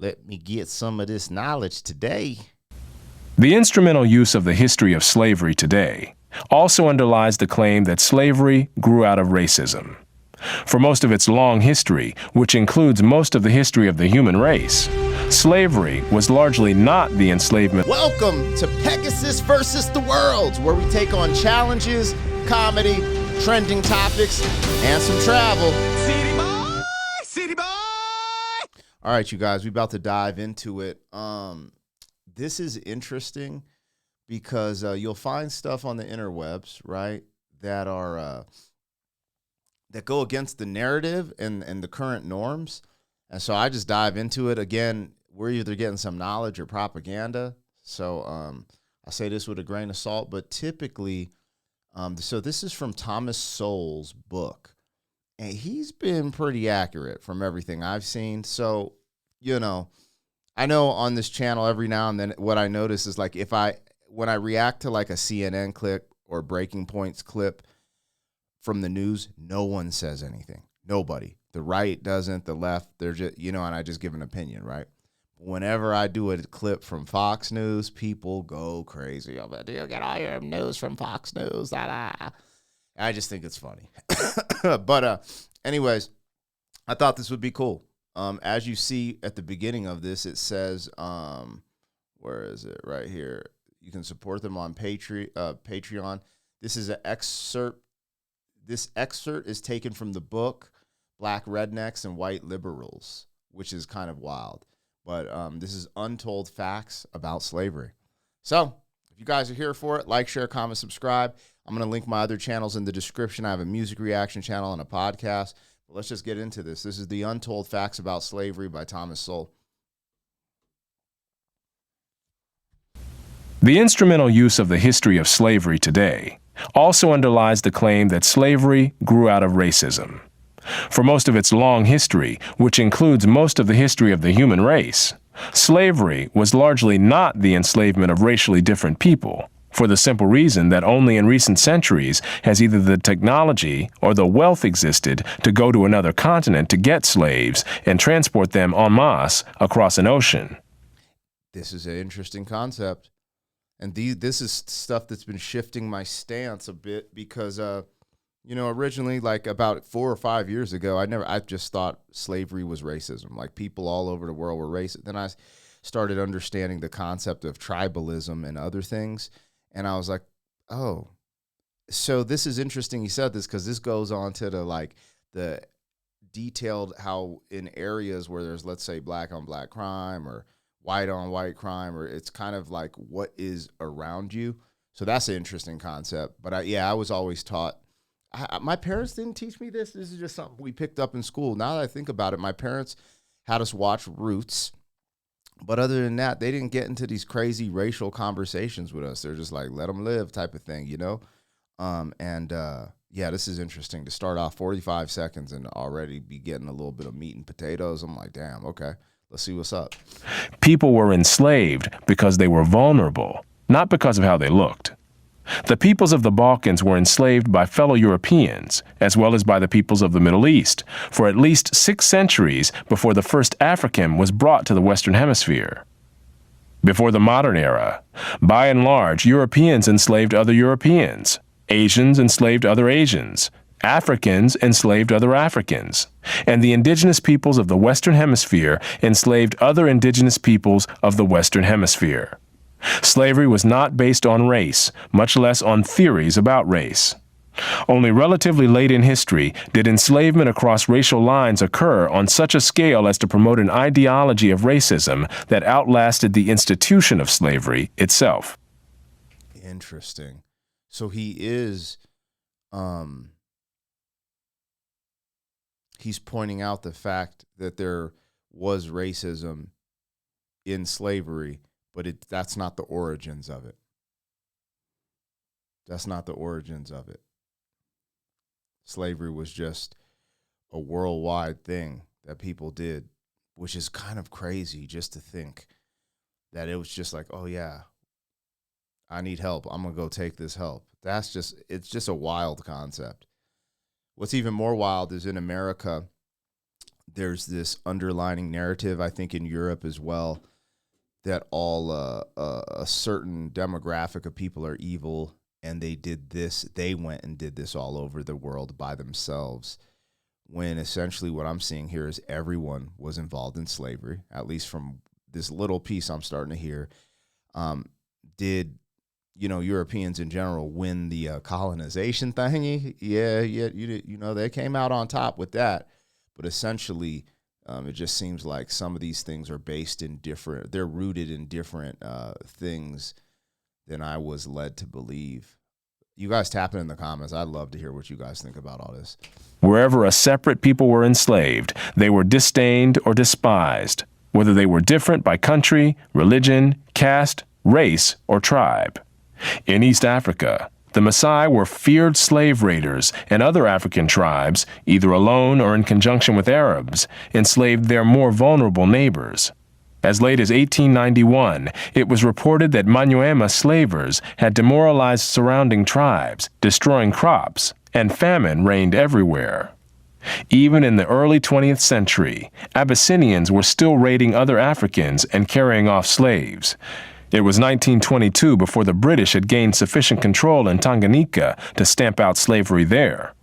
Let me get some of this knowledge today. The instrumental use of the history of slavery today also underlies the claim that slavery grew out of racism. For most of its long history, which includes most of the history of the human race, slavery was largely not the enslavement. Welcome to Pegasus versus the World, where we take on challenges, comedy, trending topics, and some travel. City boy, city boy. All right, you guys, we're about to dive into it. This is interesting because you'll find stuff on the interwebs, right, that are that go against the narrative and the current norms. And so I just dive into it. Again, we're either getting some knowledge or propaganda. So I say this with a grain of salt, but typically, so this is from Thomas Sowell's book. And he's been pretty accurate from everything I've seen. So, you know, I know on this channel every now and then what I notice is like when I react to like a CNN clip or Breaking Points clip from the news, no one says anything. Nobody. The right doesn't, the left, they're just, and I just give an opinion, right? Whenever I do a clip from Fox News, people go crazy. I'm like, do you get all your news from Fox News? I just think it's funny. But anyways, I thought this would be cool. As you see at the beginning of this, it says, where is it? Right here. You can support them on Patreon. This is an excerpt. This excerpt is taken from the book Black Rednecks and White Liberals, which is kind of wild. But this is Untold Facts About Slavery. So if you guys are here for it, like, share, comment, subscribe. I'm going to link my other channels in the description. I have a music reaction channel and a podcast. But let's just get into this. This is the Untold Facts About Slavery by Thomas Sowell. The instrumental use of the history of slavery today also underlies the claim that slavery grew out of racism. For most of its long history, which includes most of the history of the human race, slavery was largely not the enslavement of racially different people, for the simple reason that only in recent centuries has either the technology or the wealth existed to go to another continent to get slaves and transport them en masse across an ocean. This is an interesting concept. And this is stuff that's been shifting my stance a bit because, originally, like about 4 or 5 years ago, I just thought slavery was racism. Like people all over the world were racist. Then I started understanding the concept of tribalism and other things. And I was like, oh, so this is interesting you said this because this goes on to the detailed how in areas where there's, let's say, black on black crime or white on white crime, or it's kind of like what is around you. So that's an interesting concept. But I was always taught, my parents didn't teach me this. This is just something we picked up in school. Now that I think about it, my parents had us watch Roots. But other than that, they didn't get into these crazy racial conversations with us. They're just like, let them live type of thing, this is interesting to start off 45 seconds and already be getting a little bit of meat and potatoes. I'm like, damn, okay, let's see what's up. People were enslaved because they were vulnerable, not because of how they looked. The peoples of the Balkans were enslaved by fellow Europeans, as well as by the peoples of the Middle East, for at least 6 centuries before the first African was brought to the Western Hemisphere. Before the modern era, by and large, Europeans enslaved other Europeans, Asians enslaved other Asians, Africans enslaved other Africans, and the indigenous peoples of the Western Hemisphere enslaved other indigenous peoples of the Western Hemisphere. Slavery was not based on race, much less on theories about race. Only relatively late in history did enslavement across racial lines occur on such a scale as to promote an ideology of racism that outlasted the institution of slavery itself. Interesting. So he is, he's pointing out the fact that there was racism in slavery, but that's not the origins of it. That's not the origins of it. Slavery was just a worldwide thing that people did, which is kind of crazy just to think that it was just like, oh yeah, I need help. I'm going to go take this help. It's just a wild concept. What's even more wild is in America, there's this underlining narrative, I think, in Europe as well, that all a certain demographic of people are evil, and they went and did this all over the world by themselves, when essentially what I'm seeing here is everyone was involved in slavery, at least from this little piece I'm starting to hear. Did Europeans in general win the colonization thingy? Yeah, they came out on top with that. But essentially, it just seems like some of these things are they're rooted in different things than I was led to believe. You guys tap it in the comments. I'd love to hear what you guys think about all this. Wherever a separate people were enslaved, they were disdained or despised, whether they were different by country, religion, caste, race, or tribe. In East Africa, the Maasai were feared slave raiders, and other African tribes, either alone or in conjunction with Arabs, enslaved their more vulnerable neighbors. As late as 1891, it was reported that Manyuema slavers had demoralized surrounding tribes, destroying crops, and famine reigned everywhere. Even in the early 20th century, Abyssinians were still raiding other Africans and carrying off slaves. It was 1922 before the British had gained sufficient control in Tanganyika to stamp out slavery there.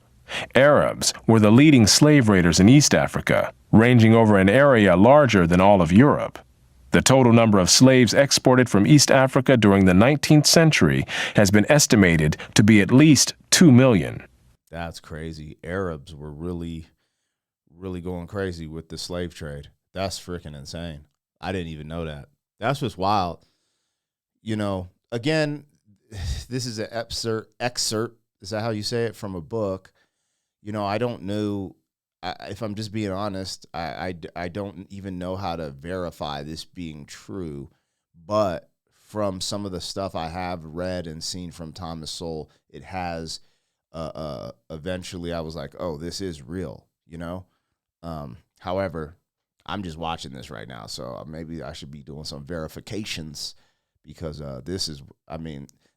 Arabs were the leading slave raiders in East Africa, ranging over an area larger than all of Europe. The total number of slaves exported from East Africa during the 19th century has been estimated to be at least 2 million. That's crazy. Arabs were really, really going crazy with the slave trade. That's freaking insane. I didn't even know that. That's just wild. Again, this is an excerpt. Is that how you say it? From a book. I don't know. If I'm just being honest, I don't even know how to verify this being true. But from some of the stuff I have read and seen from Thomas Sowell, it has eventually I was like, oh, this is real, However, I'm just watching this right now, so maybe I should be doing some verifications, because this is,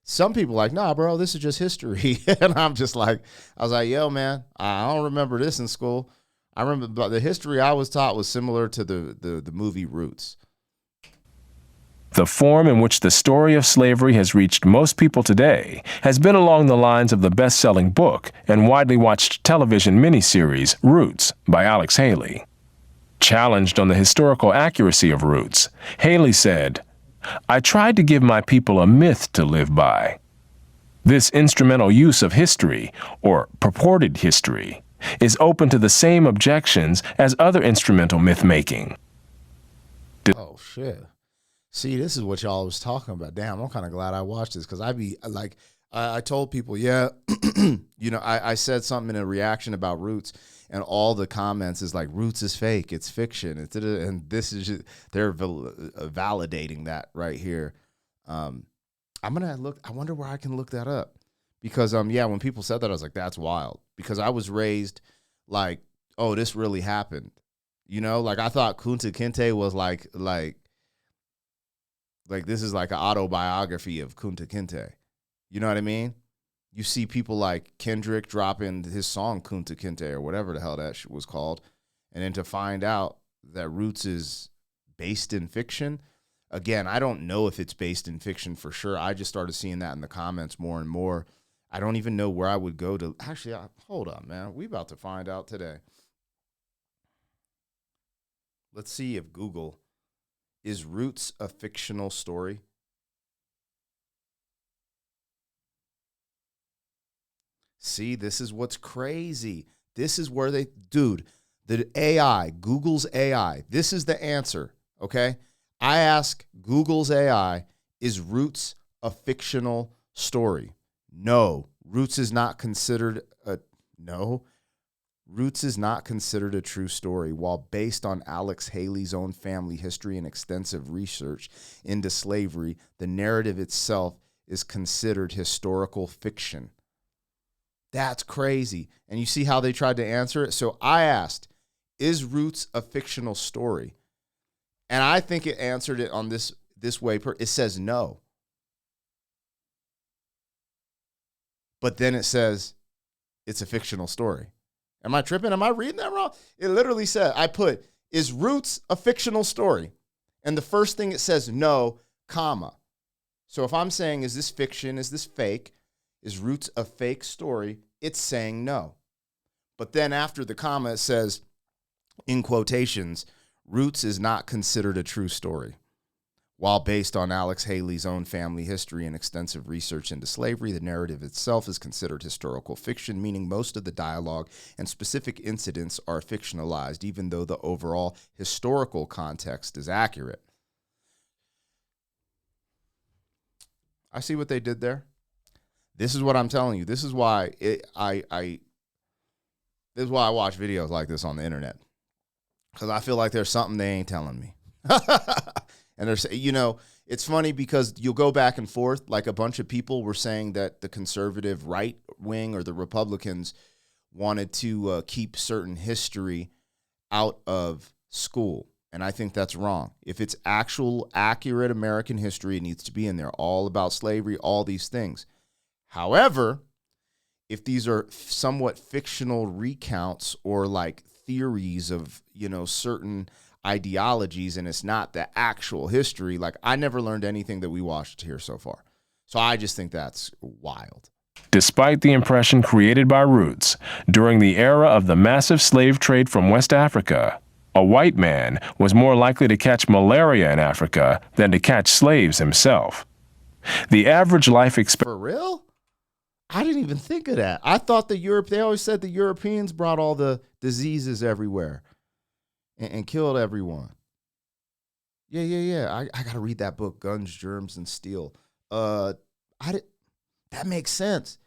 some people are like, nah, bro, this is just history. And I was like, yo, man, I don't remember this in school. I remember, but the history I was taught was similar to the movie Roots. The form in which the story of slavery has reached most people today has been along the lines of the best-selling book and widely watched television miniseries Roots by Alex Haley. Challenged on the historical accuracy of Roots, Haley said, "I tried to give my people a myth to live by." This instrumental use of history, or purported history, is open to the same objections as other instrumental myth-making. Oh, shit. See, this is what y'all was talking about. Damn, I'm kind of glad I watched this, because I told people, yeah, I said something in a reaction about Roots, and all the comments is like, Roots is fake, it's fiction, and this is just, they're validating that right here. I'm gonna look. I wonder where I can look that up, because when people said that, I was like, that's wild, because I was raised like, oh, this really happened, I thought Kunta Kinte was like this is like an autobiography of Kunta Kinte. You know what I mean? You see people like Kendrick dropping his song Kunta Kinte or whatever the hell that shit was called. And then to find out that Roots is based in fiction. Again, I don't know if it's based in fiction for sure. I just started seeing that in the comments more and more. I don't even know where I would go to. Actually, hold on, man. We about to find out today. Let's see if Google... Is Roots a fictional story? See, this is what's crazy. This is where the AI, Google's AI, this is the answer, okay? I ask Google's AI, is Roots a fictional story? No, Roots is not considered a true story. While based on Alex Haley's own family history and extensive research into slavery, the narrative itself is considered historical fiction. That's crazy. And you see how they tried to answer it? So I asked, is Roots a fictional story? And I think it answered it on this way. It says no. But then it says it's a fictional story. Am I tripping? Am I reading that wrong? It literally said, I put, is Roots a fictional story? And the first thing it says, no, comma. So if I'm saying, is this fiction? Is this fake? Is Roots a fake story? It's saying no. But then after the comma, it says, in quotations, Roots is not considered a true story. While based on Alex Haley's own family history and extensive research into slavery, the narrative itself is considered historical fiction, meaning most of the dialogue and specific incidents are fictionalized, even though the overall historical context is accurate. I see what they did there. This is what I'm telling you. This is why I watch videos like this on the internet, because I feel like there's something they ain't telling me. And there's, it's funny because you'll go back and forth. Like a bunch of people were saying that the conservative right wing or the Republicans wanted to keep certain history out of school. And I think that's wrong. If it's actual, accurate American history, it needs to be in there. All about slavery, all these things. However, if these are somewhat fictional recounts or like theories of, certain ideologies, and it's not the actual history, like I never learned anything that we watched here so far. So I just think that's wild. Despite the impression created by Roots, during the era of the massive slave trade from West Africa, a white man was more likely to catch malaria in Africa than to catch slaves himself. The average life expectancy... For real? I didn't even think of that. I thought they always said the Europeans brought all the diseases everywhere and killed everyone. Yeah. I got to read that book, Guns, Germs, and Steel. That makes sense,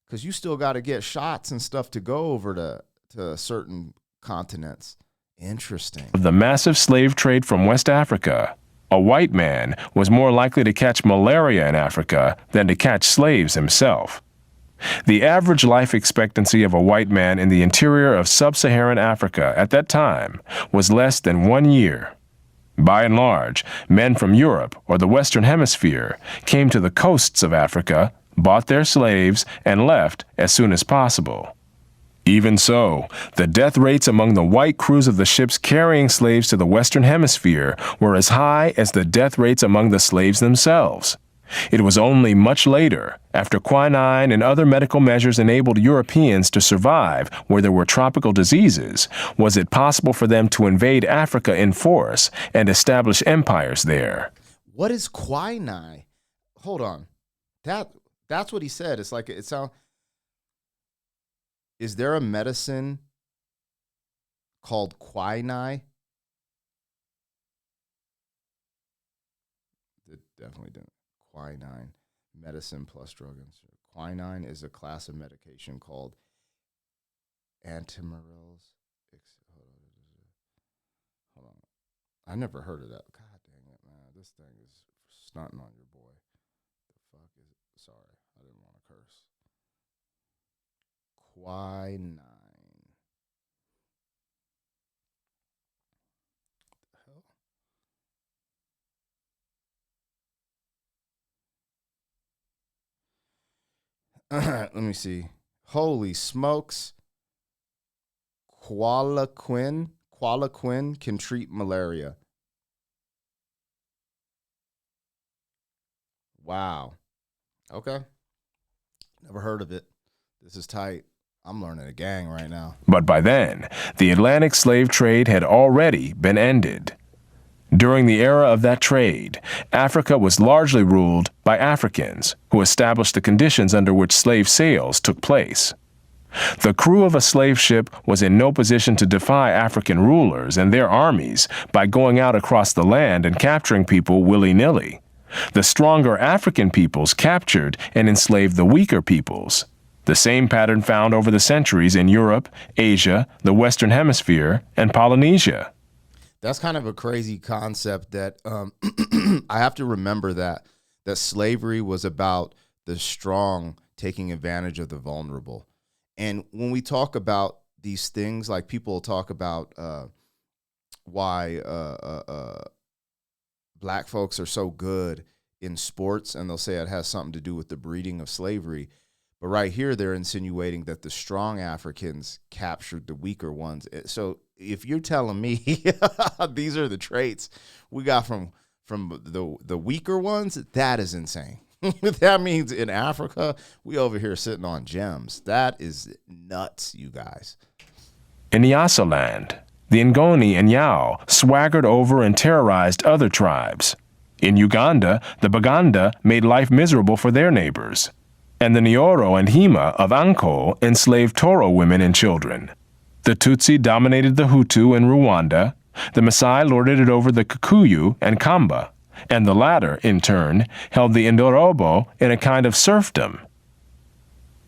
because you still got to get shots and stuff to go over to certain continents. Interesting. Of the massive slave trade from West Africa, a white man was more likely to catch malaria in Africa than to catch slaves himself. The average life expectancy of a white man in the interior of sub-Saharan Africa at that time was less than 1 year. By and large, men from Europe or the Western Hemisphere came to the coasts of Africa, bought their slaves, and left as soon as possible. Even so, the death rates among the white crews of the ships carrying slaves to the Western Hemisphere were as high as the death rates among the slaves themselves. It was only much later, after quinine and other medical measures enabled Europeans to survive where there were tropical diseases, was it possible for them to invade Africa in force and establish empires there. What is quinine? Hold on. That's what he said. It's like, it sounds... Is there a medicine called quinine? It definitely didn't. Quinine, medicine plus drug. Quinine is a class of medication called antimalarials. Hold on. I never heard of that. God dang it, man. This thing is stunting on your boy. The fuck is it? Sorry, I didn't want to curse. Quinine. Let me see. Holy smokes. Qualaquin can treat malaria. Wow. Okay. Never heard of it. This is tight. I'm learning a gang right now. But by then, the Atlantic slave trade had already been ended. During the era of that trade, Africa was largely ruled by Africans, who established the conditions under which slave sales took place. The crew of a slave ship was in no position to defy African rulers and their armies by going out across the land and capturing people willy-nilly. The stronger African peoples captured and enslaved the weaker peoples. The same pattern found over the centuries in Europe, Asia, the Western Hemisphere, and Polynesia. That's kind of a crazy concept that I have to remember that slavery was about the strong taking advantage of the vulnerable. And when we talk about these things, like people talk about why black folks are so good in sports, and they'll say it has something to do with the breeding of slavery. But right here, they're insinuating that the strong Africans captured the weaker ones. So if you're telling me these are the traits we got from the weaker ones, that is insane. That means in Africa, we over here sitting on gems. That is nuts, you guys. In Nyasaland, the Ngoni and Yao swaggered over and terrorized other tribes. In Uganda, the Baganda made life miserable for their neighbors. And the Nyoro and Hima of Anko enslaved Toro women and children. The Tutsi dominated the Hutu in Rwanda. The Maasai lorded it over the Kikuyu and Kamba. And the latter, in turn, held the Indorobo in a kind of serfdom.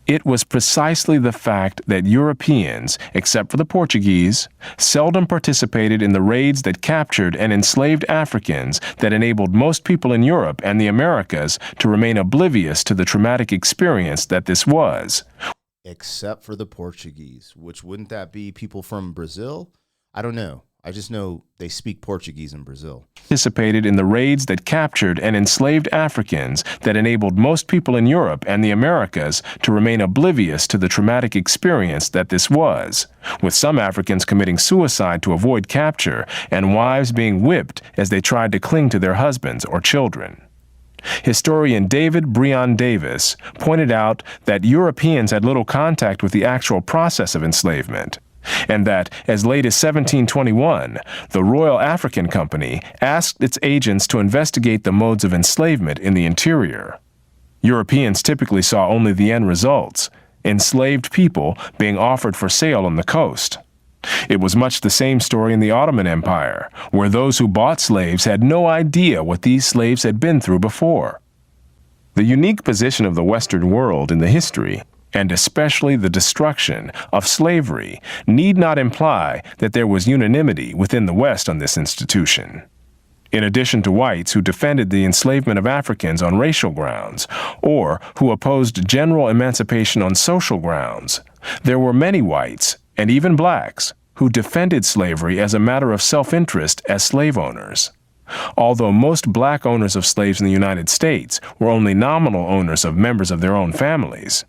It was precisely the fact that Europeans, except for the Portuguese, seldom participated in the raids that captured and enslaved Africans that enabled most people in Europe and the Americas to remain oblivious to the traumatic experience that this was. Except for the Portuguese, which wouldn't that be people from Brazil? I don't know. I just know they speak Portuguese in Brazil. Participated in the raids that captured and enslaved Africans that enabled most people in Europe and the Americas to remain oblivious to the traumatic experience that this was, with some Africans committing suicide to avoid capture and wives being whipped as they tried to cling to their husbands or children. Historian David Breon Davis pointed out that Europeans had little contact with the actual process of enslavement, and that, as late as 1721, the Royal African Company asked its agents to investigate the modes of enslavement in the interior. Europeans typically saw only the end results, enslaved people being offered for sale on the coast. It was much the same story in the Ottoman Empire, where those who bought slaves had no idea what these slaves had been through before. The unique position of the Western world in the history, and especially the destruction of slavery, need not imply that there was unanimity within the West on this institution. In addition to whites who defended the enslavement of Africans on racial grounds, or who opposed general emancipation on social grounds, there were many whites, and even blacks, who defended slavery as a matter of self-interest as slave owners. Although most black owners of slaves in the United States were only nominal owners of members of their own families,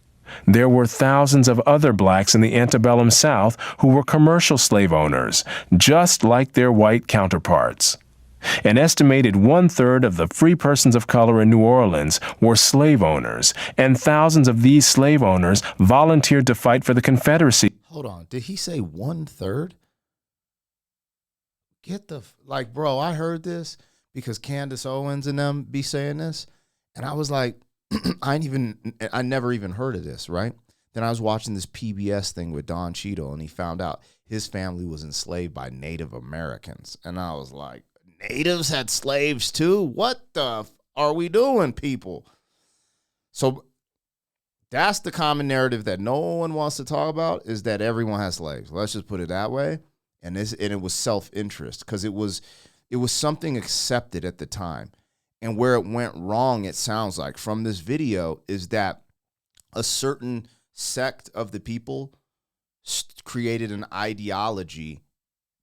there were thousands of other blacks in the antebellum South who were commercial slave owners, just like their white counterparts. An estimated 1/3 of the free persons of color in New Orleans were slave owners, and thousands of these slave owners volunteered to fight for the Confederacy. Hold on. Did he say 1/3? Bro, I heard this because Candace Owens and them be saying this, and I was like, I never even heard of this, right? Then I was watching this PBS thing with Don Cheadle, and he found out his family was enslaved by Native Americans. And I was like, natives had slaves too? What the are we doing, people? So that's the common narrative that no one wants to talk about, is that everyone has slaves. Let's just put it that way. And it was self-interest, because it was something accepted at the time. And where it went wrong, it sounds like, from this video, is that a certain sect of the people created an ideology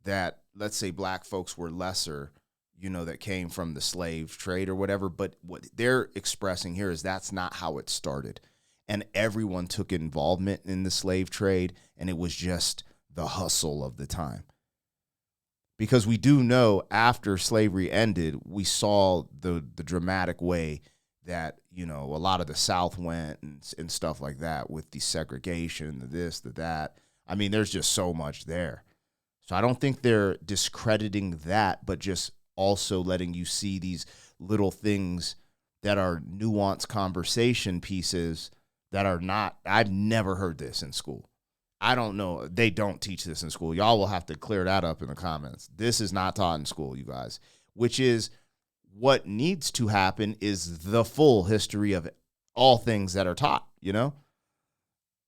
that, let's say, black folks were lesser, that came from the slave trade or whatever. But what they're expressing here is that's not how it started. And everyone took involvement in the slave trade, and it was just the hustle of the time. Because we do know after slavery ended, we saw the dramatic way that, a lot of the South went and stuff like that, with the segregation, the this, the that. I mean, there's just so much there. So I don't think they're discrediting that, but just also letting you see these little things that are nuanced conversation pieces that are not, I've never heard this in school. I don't know. They don't teach this in school. Y'all will have to clear that up in the comments. This is not taught in school, you guys, which is what needs to happen, is the full history of all things that are taught,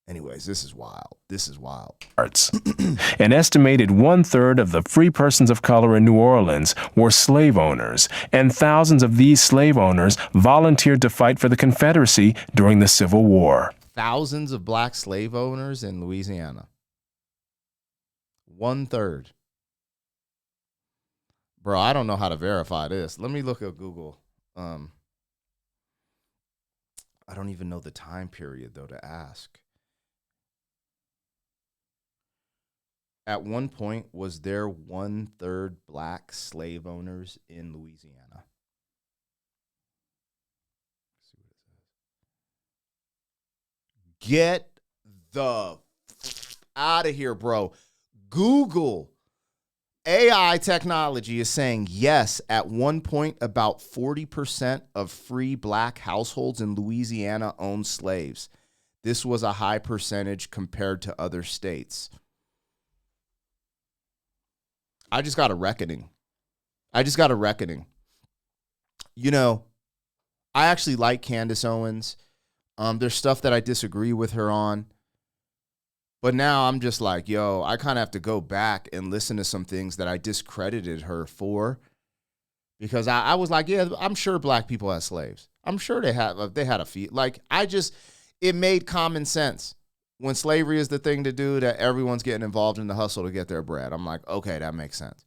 Anyways, this is wild. This is wild. An estimated 1/3 of the free persons of color in New Orleans were slave owners, and thousands of these slave owners volunteered to fight for the Confederacy during the Civil War. Thousands of black slave owners in Louisiana. 1/3. Bro, I don't know how to verify this. Let me look at Google. I don't even know the time period, though, to ask. At one point, was there 1/3 black slave owners in Louisiana? Let's see what it says. Get the out of here, bro. Google. AI technology is saying yes, at one point, about 40% of free black households in Louisiana owned slaves. This was a high percentage compared to other states. I just got a reckoning. You know, I actually like Candace Owens. There's stuff that I disagree with her on. But now I'm just like, yo, I kind of have to go back and listen to some things that I discredited her for. Because I was like, yeah, I'm sure black people had slaves. I'm sure they had a few. Like, it made common sense. When slavery is the thing to do, that everyone's getting involved in the hustle to get their bread. I'm like, okay, that makes sense.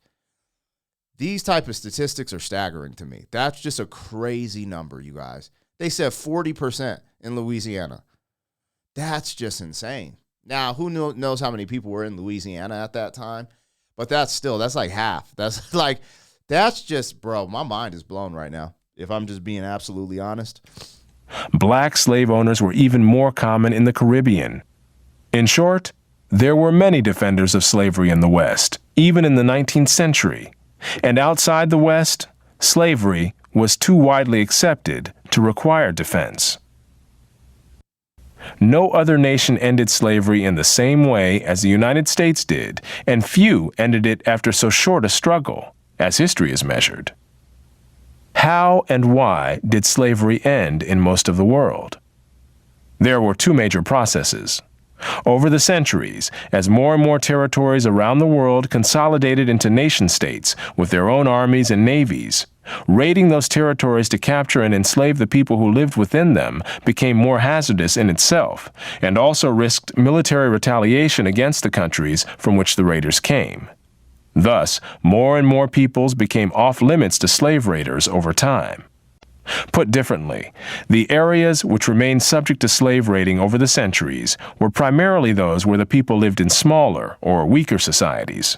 These type of statistics are staggering to me. That's just a crazy number, you guys. They said 40% in Louisiana. That's just insane. Now, who knows how many people were in Louisiana at that time? But that's like half. That's just, bro, my mind is blown right now, if I'm just being absolutely honest. Black slave owners were even more common in the Caribbean. In short, there were many defenders of slavery in the West, even in the 19th century. And outside the West, slavery was too widely accepted to require defense. No other nation ended slavery in the same way as the United States did, and few ended it after so short a struggle, as history is measured. How and why did slavery end in most of the world? There were two major processes. Over the centuries, as more and more territories around the world consolidated into nation-states with their own armies and navies, raiding those territories to capture and enslave the people who lived within them became more hazardous in itself, and also risked military retaliation against the countries from which the raiders came. Thus, more and more peoples became off-limits to slave raiders over time. Put differently, the areas which remained subject to slave raiding over the centuries were primarily those where the people lived in smaller or weaker societies.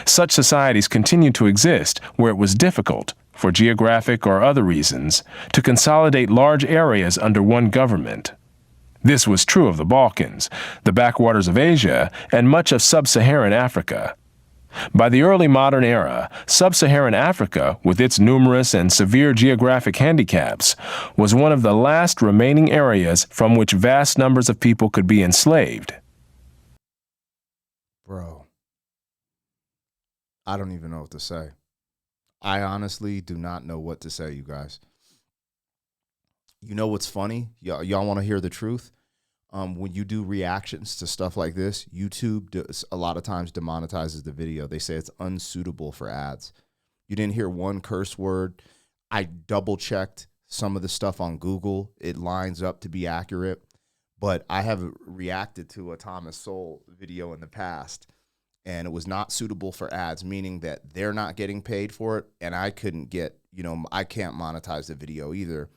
Such societies continued to exist where it was difficult, for geographic or other reasons, to consolidate large areas under one government. This was true of the Balkans, the backwaters of Asia, and much of sub-Saharan Africa. By the early modern era, sub-Saharan Africa, with its numerous and severe geographic handicaps, was one of the last remaining areas from which vast numbers of people could be enslaved. Bro, I don't even know what to say. I honestly do not know what to say, you guys. You know what's funny? Y'all want to hear the truth? When you do reactions to stuff like this, YouTube a lot of times demonetizes the video. They say it's unsuitable for ads. You didn't hear one curse word. I double-checked some of the stuff on Google. It lines up to be accurate. But I have reacted to a Thomas Sowell video in the past, and it was not suitable for ads, meaning that they're not getting paid for it, and I couldn't get, I can't monetize the video either,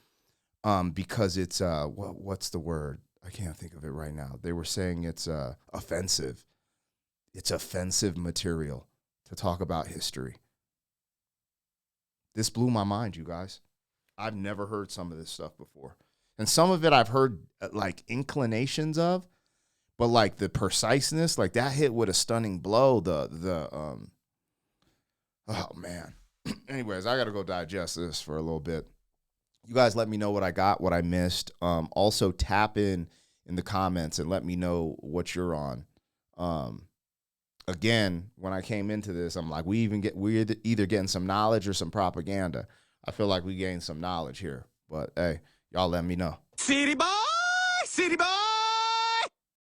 because it's, what's the word? I can't think of it right now. They were saying it's offensive. It's offensive material to talk about history. This blew my mind, you guys. I've never heard some of this stuff before. And some of it I've heard like inclinations of, but like the preciseness, like that hit with a stunning blow. Oh man. Anyways, I got to go digest this for a little bit. You guys let me know what I got, what I missed. Also tap in the comments and let me know what you're on. Again, when I came into this, I'm like, we're either getting some knowledge or some propaganda. I feel like we gained some knowledge here, but hey, y'all let me know. City boy, city boy.